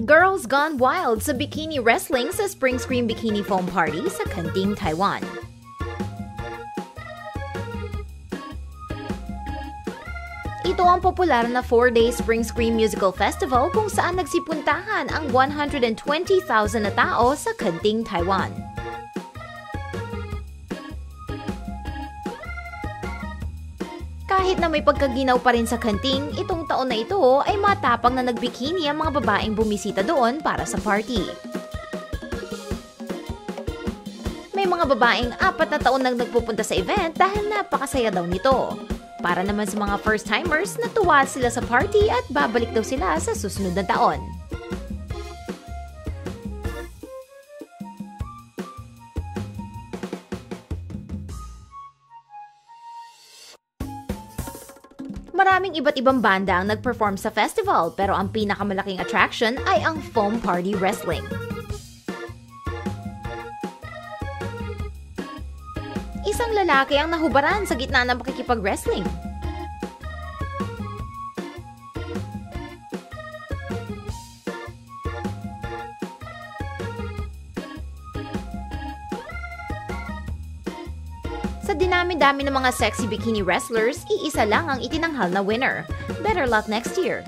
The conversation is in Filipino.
Girls gone wild sa bikini wrestling sa Spring Screen Bikini Foam Party sa Kenting, Taiwan. Ito ang popular na 4-day Spring Screen Musical Festival kung saan nagsipuntahan ang 120,000 na tao sa Kenting, Taiwan. Kahit na may pagkaginaw pa rin sa Kenting, itong taon na ito ay matapang na nagbikini ang mga babaeng bumisita doon para sa party. May mga babaeng 4 na taon nang nagpupunta sa event dahil napakasaya daw nito. Para naman sa mga first-timers, natuwa sila sa party at babalik daw sila sa susunod na taon. Maraming iba't ibang banda ang nag-perform sa festival pero ang pinakamalaking attraction ay ang Foam Party Wrestling. Isang lalaki ang nahubaran sa gitna ng pakikipag-wrestling. Sa dinami-dami ng mga sexy bikini wrestlers, iisa lang ang itinanghal na winner. Better luck next year!